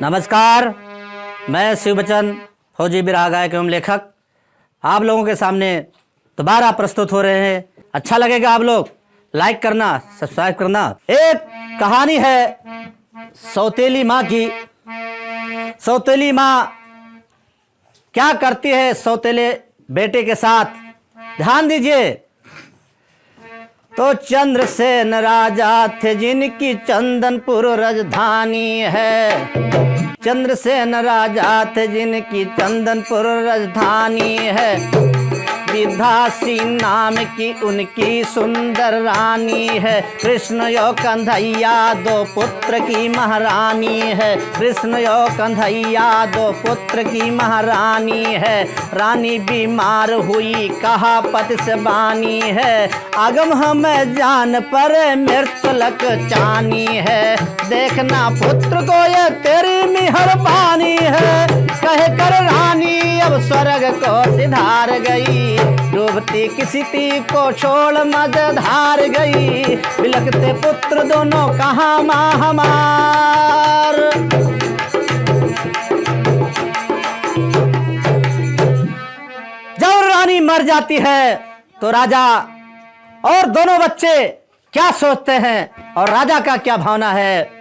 नमस्कार, मैं शिवबचन फौजी बिरहा गायक एवं लेखक आप लोगों के सामने दोबारा प्रस्तुत हो रहे हैं। अच्छा लगेगा आप लोग लाइक करना, सब्सक्राइब करना। एक कहानी है सौतेली माँ की। सौतेली माँ क्या करती है सौतेले बेटे के साथ, ध्यान दीजिए। तो चंद्रसेन राजा थे जिनकी चंदनपुर राजधानी है। चंद्रसेन राजा थे जिनकी चंदनपुर राजधानी है। विधासी नाम की उनकी सुंदर रानी है। कृष्ण यो कंधैया दो पुत्र की महारानी है। कृष्ण यो कंधैया दो पुत्र की महारानी है। रानी बीमार हुई कहा पति से बानी है। आगम हमें जान पर मृत्यु लक चानी है। देखना पुत्र को ये तेरी मेहरबानी है। कहे कर रानी अब स्वर्ग को सिधार गई। डूबती किसी ती को छोड़ मझधार गई। बिलखते पुत्र दोनों कहाँ माँ हमार। जब रानी मर जाती है तो राजा और दोनों बच्चे क्या सोचते हैं और राजा का क्या भावना है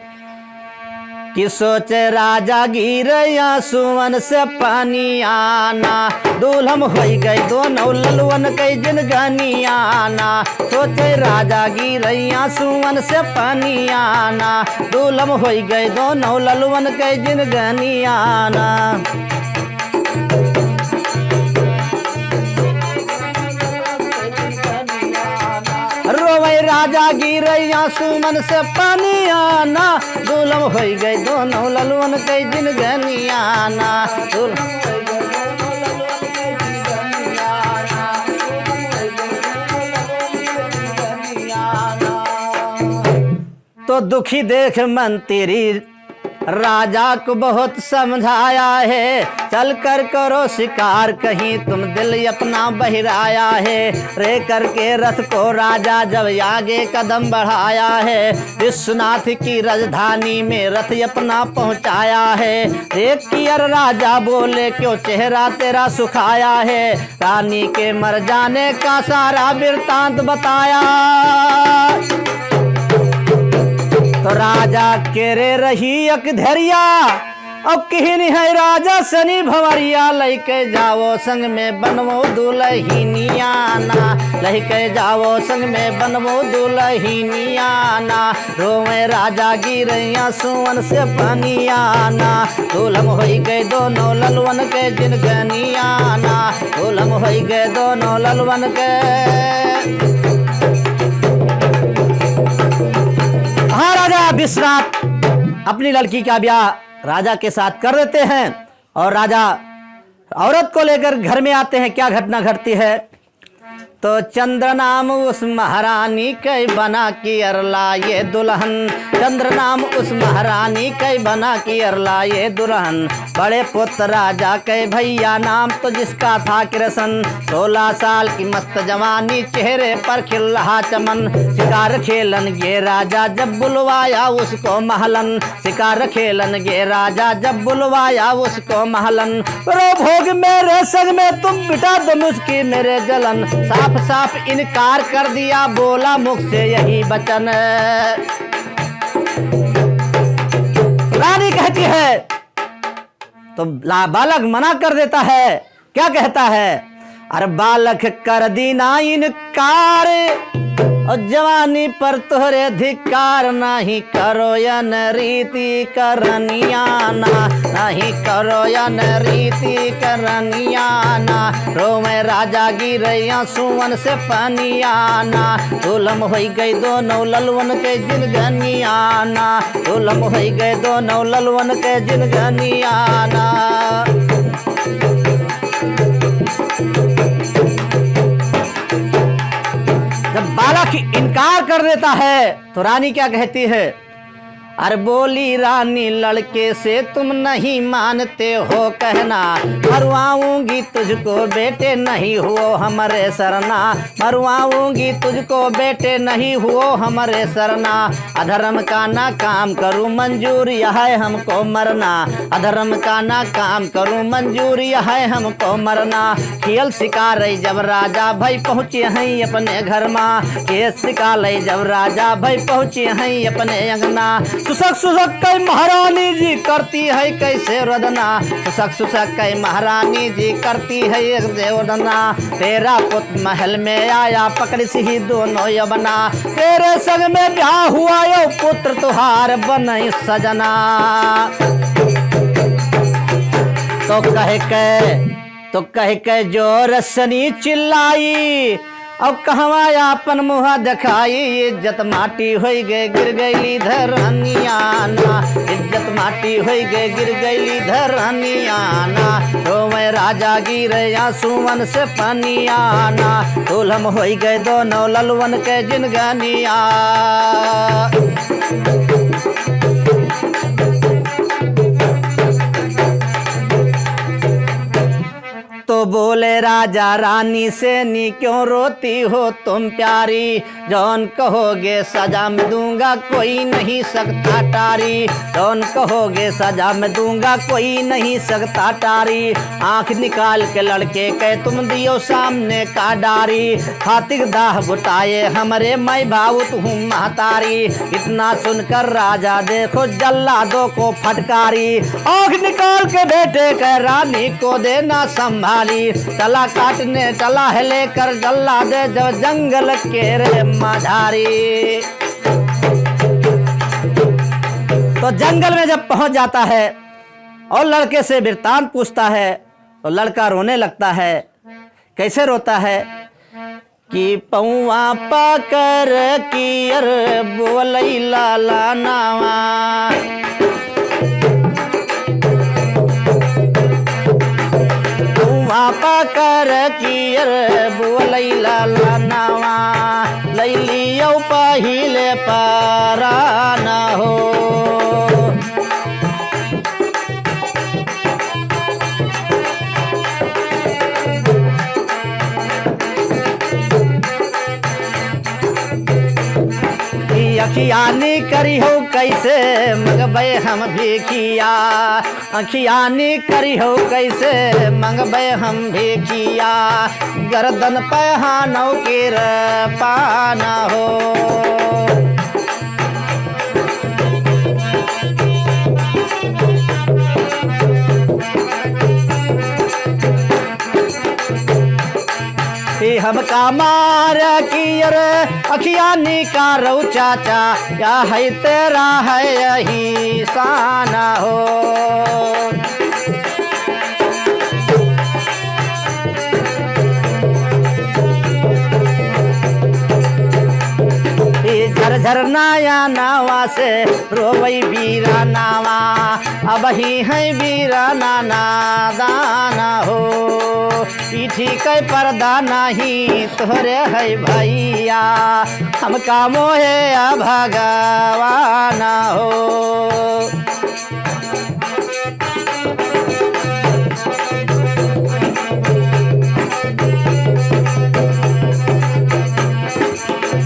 कि सोचे राजा गिरया सुवन से पानी आना। दूल्हम हो गई दोनों ललवन कई जिन गनी आना। सोचे राजा गिरया सुवन से पानी आना। दूल्हम हो गई दोनों ललवन कई जिन गनी आना। रोवै राजा गिरैया सुमन से पानी आना। दुल्हन हो गई दोनों ललवन कई दिन गनियाना। तो दुखी देख मंत्री राजा को बहुत समझाया है। चल कर करो शिकार कहीं तुम दिल अपना बहिराया है। रे करके रथ को राजा जब आगे कदम बढ़ाया है। विश्वनाथ की राजधानी में रथ अपना पहुंचाया है। देख कियर राजा बोले क्यों चेहरा तेरा सुखाया है। रानी के मर जाने का सारा वृत्तांत बताया। तो राजा केरे रही अक धैर्या अब कहीं है राजा सनी भंवरिया। लैके जाओ संग में बनवो दुल्हनियाना। लैके जाओ संग में बनवो दुल्हनियाना। रोवे राजा गिरैया सुवन से पानियाना। दुल्हन हो गए दोनों ललवन के जिन गनियाना। दुल्हन हो गए दोनों ललवन के। हाँ, राजा विश्वनाथ अपनी लड़की का ब्याह राजा के साथ कर देते हैं और राजा औरत को लेकर घर में आते हैं। क्या घटना घटती है तो चंद्र नाम उस महारानी कई बना की अरला ये दुल्हन। चंद्र नाम उस महारानी कई बना की अरला ये दुल्हन। बड़े पुत्र राजा कई भैया नाम तो जिसका था कृष्ण। 16 साल की मस्त जवानी चेहरे पर खिल रहा चमन। शिकार खेलन ये राजा जब बुलवाया उसको महलन। शिकार खेलन ये राजा जब बुलवाया उसको महलन। रो भोग मेरे संग में तुम बिटा दो मुझकी मेरे जलन। साफ साफ इनकार कर दिया बोला मुख से यही वचन। रानी कहती है तो बालक मना कर देता है। क्या कहता है अरे बालक कर दी ना इनकार। और जवानी पर तोहरे अधिकार नहीं करो यन रीति करनियाना। नहीं करो यन रीति करनियाना। रोवे राजा गिरैया सुवन से पानियाना। दुल्हन हो गई दोनों ललवन के जिन गनियाना। दुल्हन हो गए दोनों ललवन के जिन गनियाना। जब बालक इनकार कर देता है तो रानी क्या कहती है अरे बोली रानी लड़के से तुम नहीं मानते हो कहना, मरवाऊंगी तुझको बेटे नहीं हुओ हमारे सरना, मरवाऊंगी तुझको बेटे नहीं हुओ हमारे सरना। अधर्म का ना काम करूं मंजूर यह है हमको मरना, अधर्म का ना काम करूं मंजूर यह है हमको मरना। खेल शिकार जब राजा भाई पहुँचे हैं अपने घर में, खेल शिकार जब राजा भाई पहुँचे हैं अपने अंगना। सुसक सुसक कई महारानी जी करती है कैसे रोदना, सुसक सुसक कई महारानी जी करती है एक देवदना। तेरा पुत्र महल में आया पकड़ सी दोनों यवना, तेरे संग में ब्याह हुआ यो पुत्र तुहार बनई सजना। तो कह के जो रसनी चिल्लाई, अब कहवा अपन मुहा दिखाई। इज्जत माटी हो गए गिर गईली धरनियाना, इज्जत माटी हो गए गिर गईली धरनियाना। तो मैं राजा गिर आंसुअन से पनियाना, दुल्हन हो गए दोनों ललवन के जिनगनिया। तो बोले राजा रानी से नी क्यों रोती हो तुम प्यारी, जौन कहोगे सजा में दूंगा कोई नहीं सकता टारी, जौन कहोगे सजा में दूंगा कोई नहीं सकता टारी। आंख निकाल के लड़के के तुम दियो सामने का डारी, खातिक दाह बुताए हमरे मैं भावुत हूँ महतारी। इतना सुनकर राजा देखो जल्लादों को फटकारी, आंख निकाल के बेटे के रानी को देना संभाल। चला काटने चला है लेकर जल्ला दे जो जंगल के रे माझारी। तो जंगल में जब पहुंच जाता है और लड़के से वृत्तांत पूछता है तो लड़का रोने लगता है। कैसे रोता है कि पौआ पाकर की अर बोलई लाला नावा, पाकर कियर बोलई लाला नावा, लैलियो पहिले पराना हो। अखियानी करी हो कैसे मंगबे हम भिखिया, अखियानी करी हो कैसे मंगबे हम भिखिया। गर्दन पे हानौ के पाना हो, हमका मार कियर अखियानी का रो चाचा, या है तेरा है यही साना हो। झरझर नाया नावा से रोवई बीरा नावा, अब ही है बीरा नाना दाना हो। पीठी के पर्दा नहीं तोहरे है भैया, हमका मोहे भगवान हो।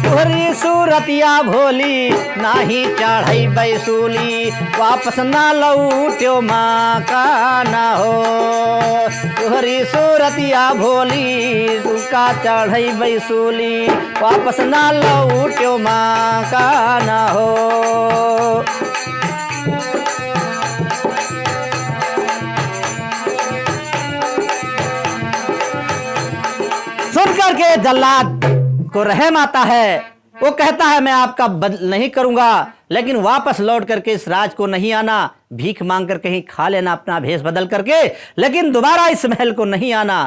तोहरी सूरतिया भोली नाही चढ़ई बैसूली, वापस ना लौट्यो माँ का ना हो। तोहरी सूरतिया भोली दुका चढ़ई बैसूली, वापस ना लौट्यो माँ का ना हो। सुन करके जल्लाद को रहम आता है। वो कहता है मैं आपका बदल नहीं करूंगा, लेकिन वापस लौट करके इस राज को नहीं आना, भीख मांग कर कहीं खा लेना अपना भेष बदल करके, लेकिन दोबारा इस महल को नहीं आना।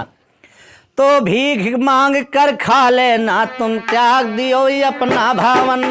तो भीख मांग कर खा लेना तुम, त्याग दियो अपना भावन,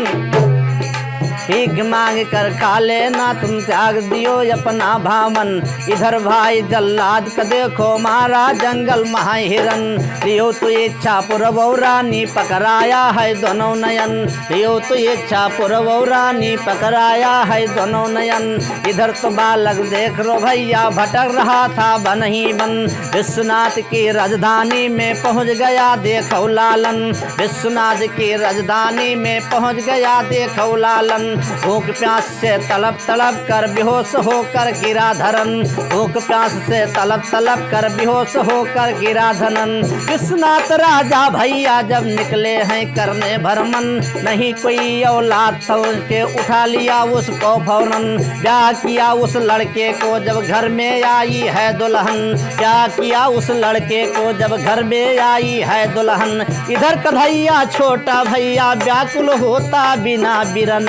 भीख मांग कर खा लेना, तुम त्याग दियो अपना भामन। इधर भाई जल्लाद का देखो मारा जंगल महाहिरन। लियो तो इच्छा पुरवौ रानी पकड़ाया है दोनों नयन। लियो तो इच्छा पुरवौ रानी पकड़ाया है दोनों नयन। इधर तो बालक देख रो भैया भटक रहा था बन ही बन। विश्वनाथ की राजधानी में पहुंच गया देखो लालन। विश्वनाथ की राजधानी में पहुंच गया देखो लालन। भूख प्यास से तलब तलब कर बेहोश होकर गिरा धरन। भूख प्यास से तलब तलब कर बेहोश होकर गिरा धनन। विश्वनाथ राजा भैया जब निकले हैं करने भरमन। नहीं कोई औलाद था उनके, उठा लिया उसको फौरन। ब्याह किया उस लड़के को जब घर में आई है दुल्हन। ब्याह किया उस लड़के को जब घर में आई है दुल्हन। इधर कन्हैया छोटा भैया व्याकुल होता बिना बिरन।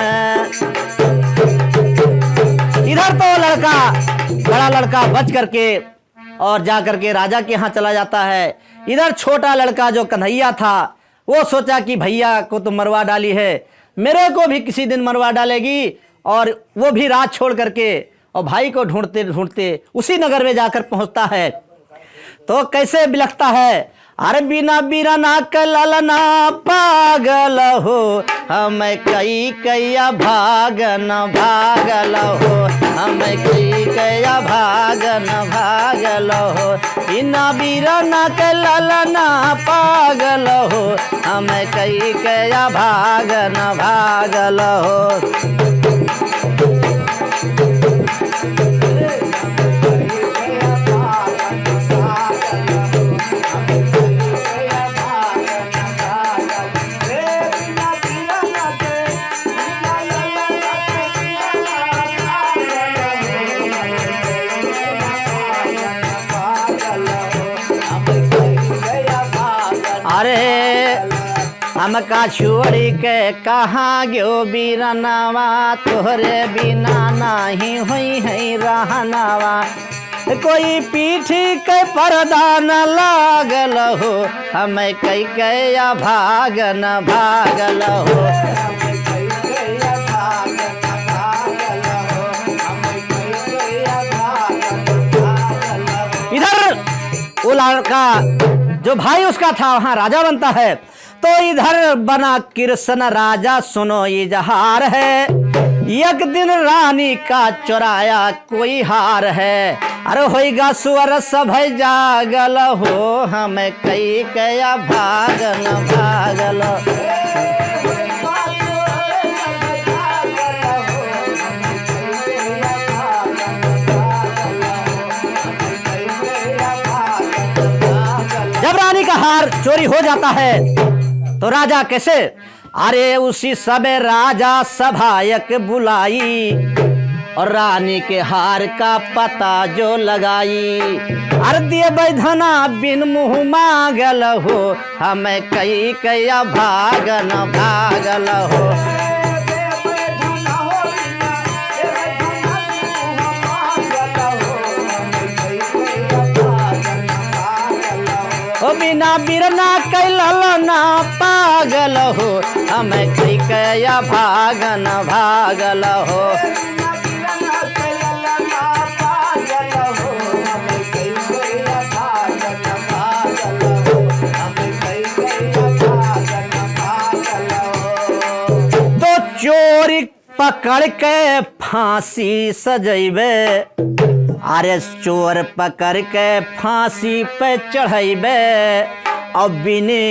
इधर तो लड़का बड़ा लड़का बच करके और जा करके राजा के यहाँ चला जाता है। इधर छोटा लड़का जो कन्हैया था वो सोचा कि भैया को तो मरवा डाली है, मेरे को भी किसी दिन मरवा डालेगी। और वो भी रात छोड़ करके और भाई को ढूंढते ढूंढते उसी नगर में जाकर पहुंचता है। तो कैसे बिलखता है, अरे बिना बिरना के ललना पागल हो, हम कई कैया भागन भागल हो। हम कई कैया भागन भागल हो। बिना बिरना के ललना पागल हो, हम कई कैया भागन भागल हो। अरे हमका छोड़ी के कहाँ गयो बीरनावा, तोहरे बिना नहीं हुई है रहनावा। कोई पीठी के पर्दा न लागल हो, हम कई कैया भागन भागल हो। इधर वो लड़का जो भाई उसका था वहां राजा बनता है। तो इधर बना कृष्ण राजा, सुनो ये जहार है। एक दिन रानी का चुराया कोई हार है। अरे होइगा सुअर सब जागल हो, हम कई कया भागन भागल। जब रानी का हार चोरी हो जाता है तो राजा कैसे, अरे उसी समय राजा सभायक बुलाई और रानी के हार का पता जो लगाई। अरे दिए बैधना बिन मुँह मांगल हो, हम कई कया भागन भागल हो। ओ बिना बिरना कैलल ना पागल हो, हम कई कया भागन भागल हो। तो चोरी पकड़ के फांसी सजैबे, अरे चोर पकड़ के फांसी पे चढ़ैबे, अब बिने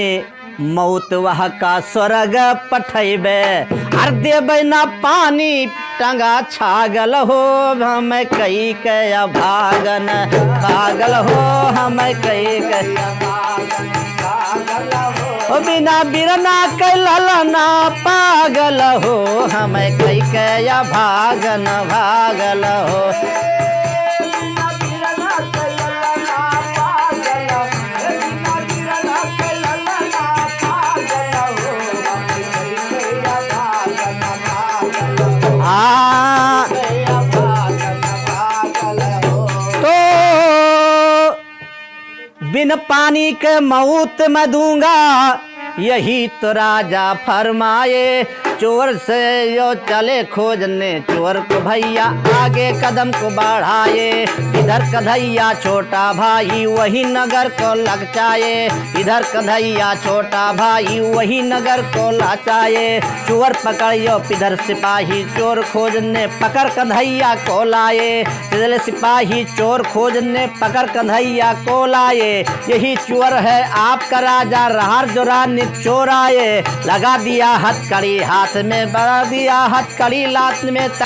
मौत वह का स्वर्ग पठैबे। अरे देबै ना पानी टंगा छागल हो, हम कई कया भागन भागल हो। हम कई कया ओ बिना बिरना कैलल ना पागल हो, हम कई कया भागन भागल हो। तो बिन पानी के मौत मैं दूंगा, यही तो राजा फरमाए। चोर से यो चले खोजने, चोर को भैया आगे कदम को बढ़ाए। इधर कन्हैया छोटा भाई वही नगर को लचाए, इधर कन्हैया छोटा भाई वही नगर को लचाए। चोर पकड़ियो इधर सिपाही चोर खोजने, पकड़ कन्हैया को लाए। इधर सिपाही चोर खोजने पकड़ कन्हैया को लाए। यही चोर है आपका राजा, रहार जो रानी चोर आए। लगा दिया हथकड़ी हाथ में, बढ़ा दिया हथकड़ी लात में। तो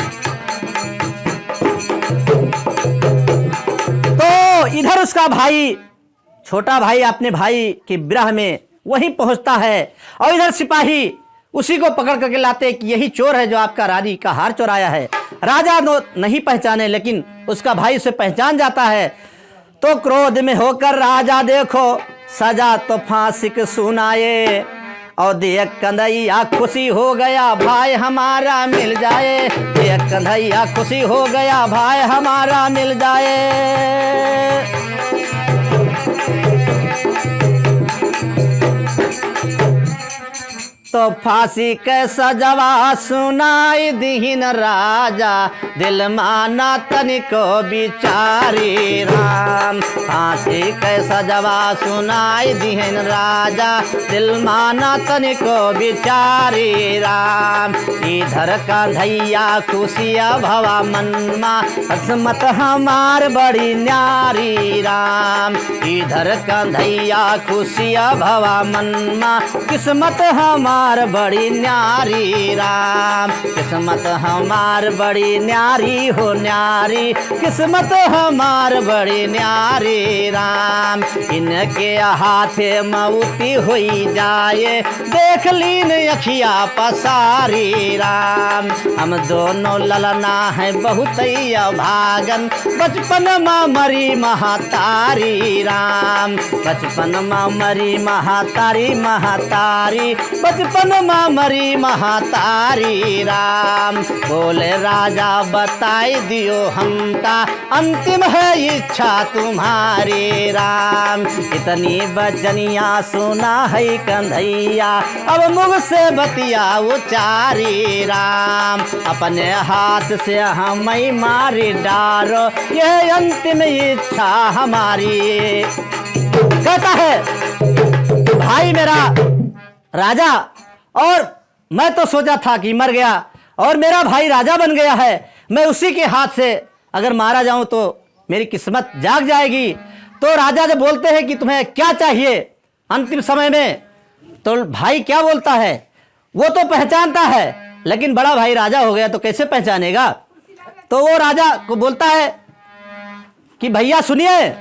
इधर उसका भाई छोटा भाई अपने भाई के विरह में वहीं पहुंचता है, और इधर सिपाही उसी को पकड़ करके लाते कि यही चोर है जो आपका रानी का हार चुराया है। राजा नहीं पहचाने, लेकिन उसका भाई उसे पहचान जाता है। तो क्रोध में होकर राजा देखो सजा तो फांसी को सुनाए, और देख कन्हैया खुशी हो गया भाई हमारा मिल जाए। देख कन्हैया खुशी हो गया भाई हमारा मिल जाए। तो फांसी के सजवा सुनाई दीन राजा, दिल माना तनिको बिचारी राम। फांसी के सजवा सुनाई दीन राजा, दिल माना तनिको बिचारी राम। इधर कन्हैया खुशिया भवा मनमा, किस्मत हमार बड़ी न्यारी राम। इधर कन्हैया खुशिया भवा मनमा, किस्मत हमार बड़ी न्यारी राम। किस्मत हमार बड़ी न्यारी हो न्यारी, किस्मत हमार बड़ी न्यारी राम। इनके हाथे मऊती हुई जाए, देख लीन अखिया पसारी राम। हम दोनों ललना है बहुत भागन, बचपन में मरी महातारी राम। बचपन में मरी महातारी महातारी, बचपन मरी महातारी राम। बोले राजा बताई दियो हमका, अंतिम है इच्छा तुम्हारी राम। इतनी बचनिया सुना है कन्हैया, अब मुख से बतिया उचारी राम। अपने हाथ से हमें मारी डालो, यह अंतिम इच्छा हमारी। कहता है भाई मेरा राजा, और मैं तो सोचा था कि मर गया और मेरा भाई राजा बन गया है, मैं उसी के हाथ से अगर मारा जाऊं तो मेरी किस्मत जाग जाएगी। तो राजा जब बोलते हैं कि तुम्हें क्या चाहिए अंतिम समय में, तो भाई क्या बोलता है, वो तो पहचानता है, लेकिन बड़ा भाई राजा हो गया तो कैसे पहचानेगा। तो वो राजा को बोलता है कि भैया सुनिए।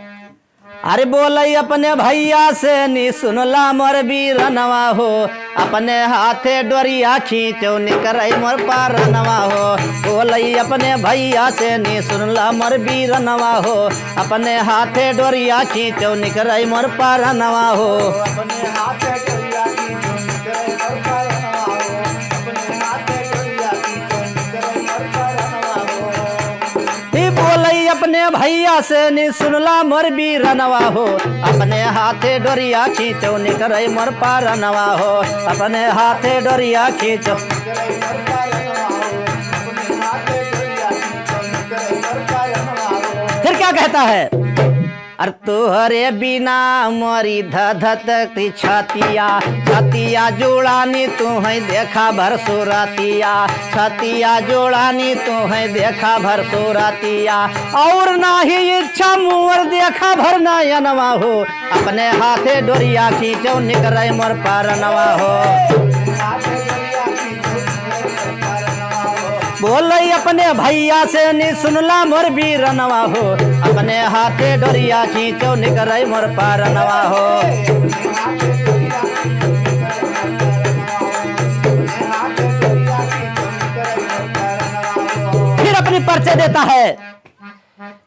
अरे बोलई अपने भैया से नी सुनला मोर बीरनवा हो, अपने हाथे डोरिया खींचो निकरई मोर पारनवा हो। बोलई अपने भैया से नी सुनला मोर बीरनवा हो, अपने हाथे डोरिया खींचो निकरई मोर पारनवा हो। अपने हाथे डोरिया खींचो निकरई मोर पारनवा हो, अपने हाथे डोरिया खींचो निकरई मोर पारनवा हो। ही बोलई अपने भैया से नी सुनला मोर बीरनवा हो, अपने हाथे डोरिया खींचो निकरई मोर पारनवा हो, अपने हाथे डोरिया खींचो। फिर क्या कहता है, अर तुहरे बिना मोरी धधकती छतिया, छतिया जोड़ानी तुम्हें देखा भर सुरतिया, छतिया जोड़ानी तुम्हें देखा भर सुरतिया। और ना ही इच्छा मोर देखा भर नयनवा हो, अपने हाथे डोरिया खींचो निकरे मोर पारनवा हो। बोलई अपने भैया से नी सुनला मोर बीरनवा हो, अपने हाथे डोरिया खींचो निकरई मोर पारनवा हो। फिर अपनी परिचय देता है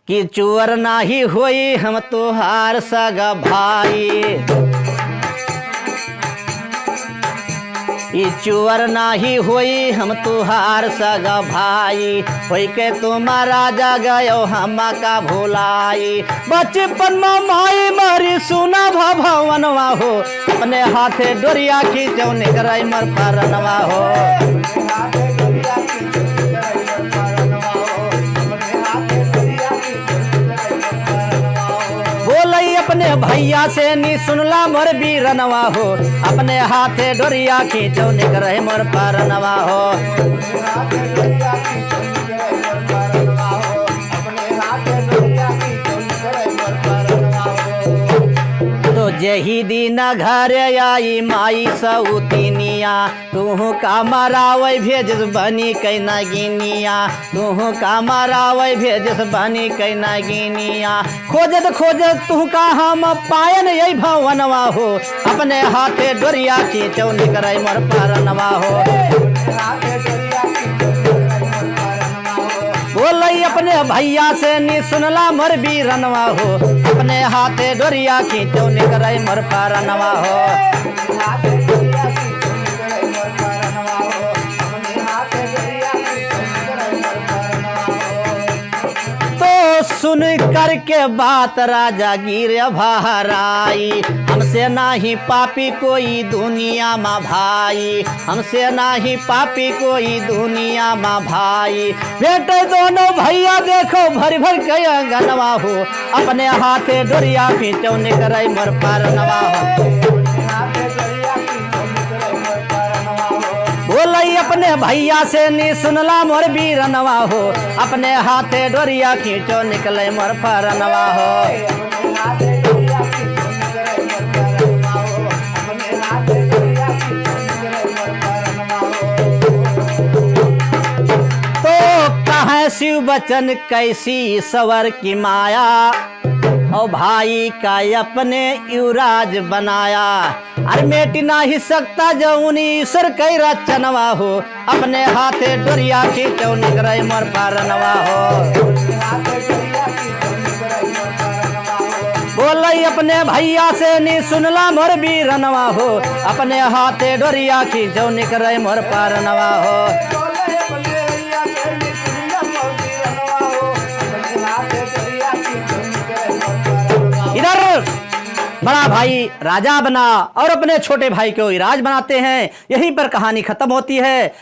कि चोर नाही होई हम तुहार सगा भाई, कि चुअर नाही होई हम तुहार सगा भाई, होई के तुम्हारा जा गयो हम का भुलाई। बचपन में माई मारी सुना भवनवा हो, अपने हाथे डोरिया खींचो निकराई मर परनवा हो। बोलई अपने भैया से नी सुनला मोर बीरनवा हो, अपने हाथे डोरिया खींचो निकराई मर परनवा हो। जही दिन घर आई माई सऊतिनिया, तू का मरावै भेजस बनी कै नगिनिया, तू का मरावै भेजस बनी कै नगिनिया। खोजत खोजत तू का हम पायन यही भवनवा हो, अपने हाथे डोरिया खींचो निकराई मोर परनवा हो। बोलई अपने भैया से नी सुनला मोर बीरनवा हो, अपने हाथे डोरिया खींचो निकराई मोर परनवा हो। तो सुन करके बात राजा गिर बहराई, हमसे नाही पापी कोई दुनिया में भाई, हमसे नाही पापी कोई दुनिया में भाई। बेटे दोनों भैया देखो भर भर के अंगनवा हो, अपने हाथे डोरिया खींचो निकराई मोर परनवा हो। बोलई अपने भैया से नी सुनला मोर बीरनवा हो, अपने हाथे डोरिया खींचो निकले मोर परनवा हो। शिव बचन कैसी सवर की माया, और भाई का अपने युवराज बनाया। अरे मेट नहीं सकता जौन ईश्वर कई रचनवा हो, अपने हाथे डोरिया खींचो निकराई मोर परनवा हो। बोलई अपने भैया से नी सुनला मोर बीरनवा हो, अपने हाथे डोरिया खींचो निकराई मोर परनवा हो। इधर बड़ा भाई राजा बना और अपने छोटे भाई को राज बनाते हैं, यहीं पर कहानी खत्म होती है।